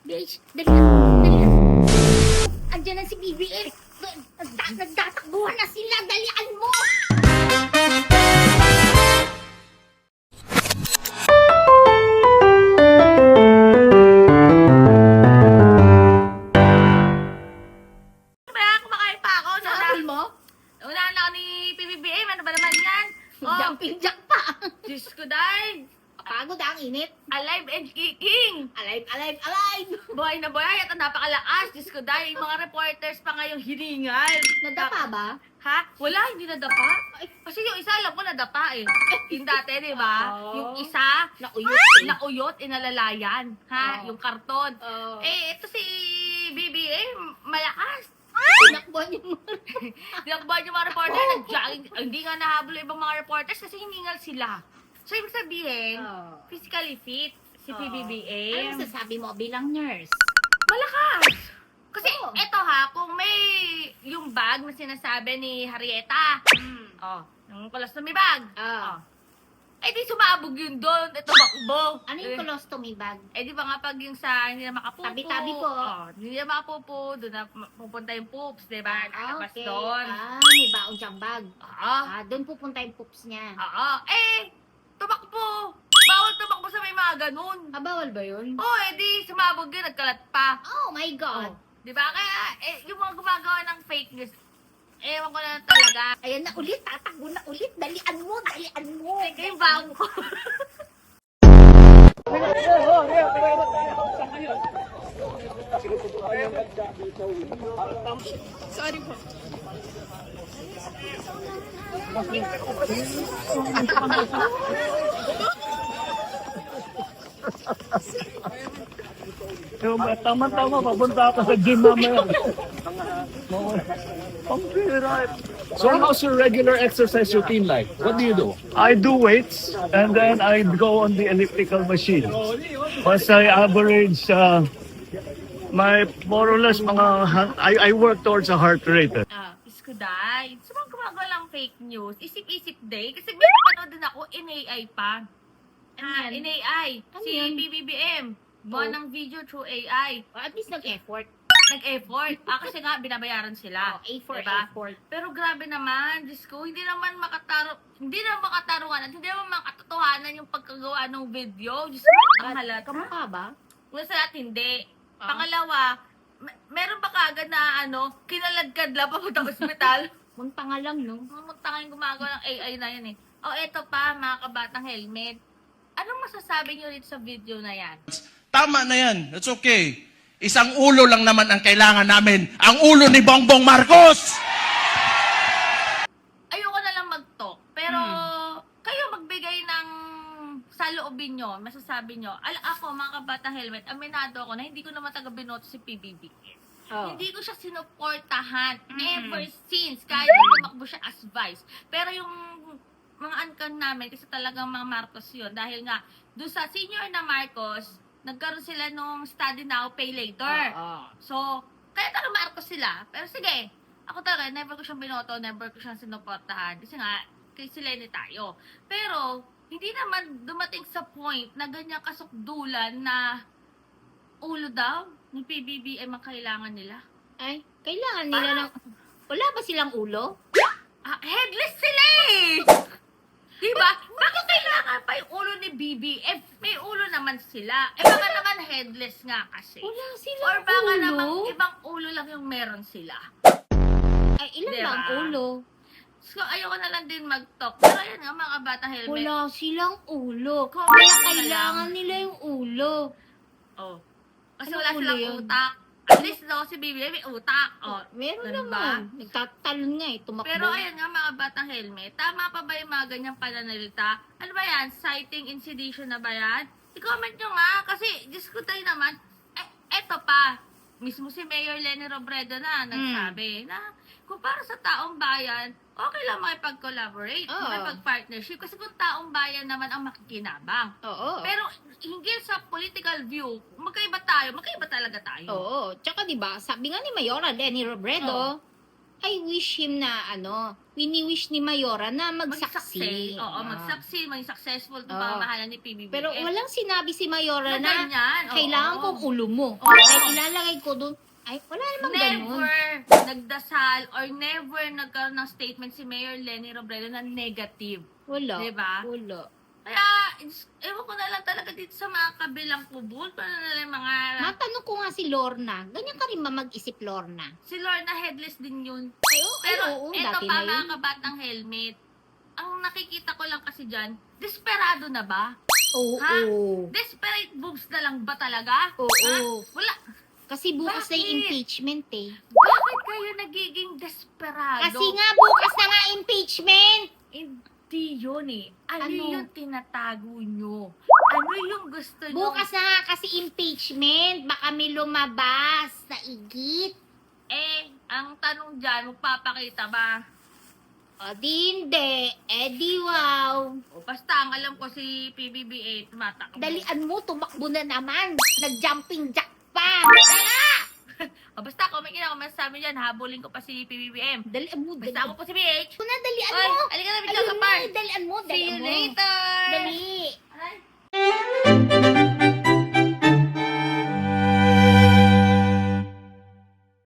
Besh, dali. Andiyan na si BBM. Nagtatakbuhan na sila. Dalian mo. Kaya kumakain pa ako. Sabi mo? Unahan na ako ni PBBM. Ano ba naman yan? Jumping jack pa. Diyos ko, dahil. Pagod ang init. Alive and kicking. Alive. Buhay na buhay at napakalakas. Diyos ko, dahil yung mga reporters pa ngayong hiningal. Nadapa ba? Ha? Wala, hindi nadapa. Kasi yung isa alam ko nadapa eh. Yung dati, di ba? Oh. Yung isa, nauyot, inalalayan. Ha? Oh. Yung karton. Oh. Ito si BBM, malakas. Tinakbuhan yung Tinakbuhan yung mga reporter, nag-jogging. Hindi nga nahabol yung ibang mga reporters kasi hiningal sila. So, ibig sabihin, physically fit si PBBM. Ano masasabi mo bilang nurse? Malakas! Kasi Oo. eto ha, kung may yung bag na sinasabi ni Harrieta, yung colostomy bag, eh di sumabog yun doon, ito bakbo. Ano yung colostomy bag? Eh di ba nga pag yung sa hindi na makapupo. Tabi-tabi po. Hindi na makapupo, doon na pupunta yung poops, di ba? Nakabas Okay. doon. May baon siyang bag. Oo. Doon pupunta yung poops niya. Oo. Tumakbo. Bawal tumakbo sa may mga ganun. Bawal ba yun? Di sumabog yun, nagkalat pa. Oh my God. Di ba? Kaya, yung mga gumagawa ng fake news, ewan ko na talaga. Ayan na ulit, tatakbo na ulit. Dalian mo. Teka yung baon ko. Sorry po. Tama-tama, papunta ako sa gym mamaya. So how's your regular exercise routine like? What do you do? I do weights and then I go on the elliptical machine. Once I average my more or less I work towards a heart rate. Iskuday. So, mga gumagawa lang fake news. Isip-isip day. Kasi may napanood din ako, in AI pa. Ano yan? In AI. Ano Si yan? BBBM. Gawa ng video through AI. At least nag-effort. Nag-effort. Kasi nga, binabayaran sila. A for Diba? effort. Pero grabe naman, Diyos ko, hindi naman makatarungan at hindi naman makatotohanan yung pagkagawa ng video. Diyos ko, ang halata. Kamukha ba? Una sa lahat, hindi. Pangalawa, meron ba kagad na kinaladkad lang papunta ospital? Munta nga lang, no? Mamunta kayong gumagawa ng AI na yan eh. Eto pa, mga kabatang helmet. Anong masasabi niyo rito sa video na yan? Tama na yan. It's okay. Isang ulo lang naman ang kailangan namin. Ang ulo ni Bongbong Marcos! Ayoko na lang mag-talk, pero kayo magbigay ng saloobin nyo, masasabi nyo. Ako, mga kabatang helmet, aminado ako na hindi ko naman taga-binoto si PBBM. Hindi ko siya sinuportahan ever since, kahit tumakbo siya as vice. Pero yung mga angkan namin, kasi talagang mga Marcos yun, dahil nga, doon sa senior na Marcos, nagkaroon sila nung study now, pay later. So, kaya talaga Marcos sila. Pero sige, ako talaga, never ko siyang binoto, never ko siyang sinuportahan. Kasi nga, kay sila tayo. Pero, hindi naman dumating sa point na ganyan kasukdulan na ulo daw ng PBBM ang kailangan nila. Ay, kailangan nila ng... Wala ba silang ulo? Headless sila eh! Diba? Bakit kailangan pa yung ulo ni BBM? May ulo naman sila. Baka naman headless nga kasi. Wala Or silang baka ulo. naman ibang ulo lang yung meron sila. Ay, ilan Diba? ba ang ulo? So, ayoko na lang din mag-talk. Pero ayan nga, mga bata helmet. Wala silang ulo. Comment Kaya na kailangan lang. nila yung ulo. Kasi Anong wala ulo silang yun? utak. At least daw si BBM may utak. Meron ganun naman. Nagtatalon nga eh, tumakbo. Pero ayan nga, mga batang helmet, tama pa ba yung mga ganyang pananalita? Ano ba yan? Citing in sedition na ba yan? I-comment nyo nga, kasi Diyos ko tayo naman, eto pa, mismo si Mayor Leni Robredo na nagsabi na kung para sa taong bayan, okay lang makipag-collaborate, Oo. makipag-partnership, kasi kung taong bayan naman ang makikinabang. Oo. Pero hinggil sa political view, magkaiba talaga tayo. Oo. Tsaka 'di ba, sabi nga ni Mayora Leni Robredo, I wish him na wini-wish ni Mayora na magsaksi. Oo, magsaksi, maging successful itong pamamahala ni PBBM. Pero walang sinabi si Mayora Na na ganyan, oo. kailangan kong ulo mo. Oo. Dahil ilalagay ko doon. Ay, wala namang ganun. Never nagdasal or never nagkaroon ng statement si Mayor Lenny Robredo na negative. Wala. Diba? Wala. Kaya, ewan ko na lang talaga dito sa mga kabilang kubol. Paano na lang mga... Matanong ko nga si Lorna. Ganyan ka rin ba mag-isip, Lorna? Si Lorna headless din yun. Pero, Pero eto dati pa na yun. mga kabatang helmet. Ang nakikita ko lang kasi dyan, desperado na ba? Oo. Ha? Desperate boobs na lang ba talaga? Oo. Ha? Wala. Kasi bukas na yung Bakit? impeachment eh. Bakit kayo nagiging desperado? Kasi nga bukas na nga impeachment. Hindi yun eh. Ano, Ano? yung tinatago nyo? Ano yung gusto nyo? Bukas na nga kasi impeachment. Baka may lumabas na igit. Ang tanong dyan, magpapakita ba? O di hindi. Di wow. O basta, ang alam ko si PBBM, tumatakbo. Dalian mo, tumakbo na naman. Nag-jumping jack pa. O basta, kung may masasabi dyan, habulin ko pa si PBBM. Dalian mo, Basta ako po si BH. Dalian Oy, mo. halika na, Ayun video ka na, par. dalian mo, See dalian you mo. later!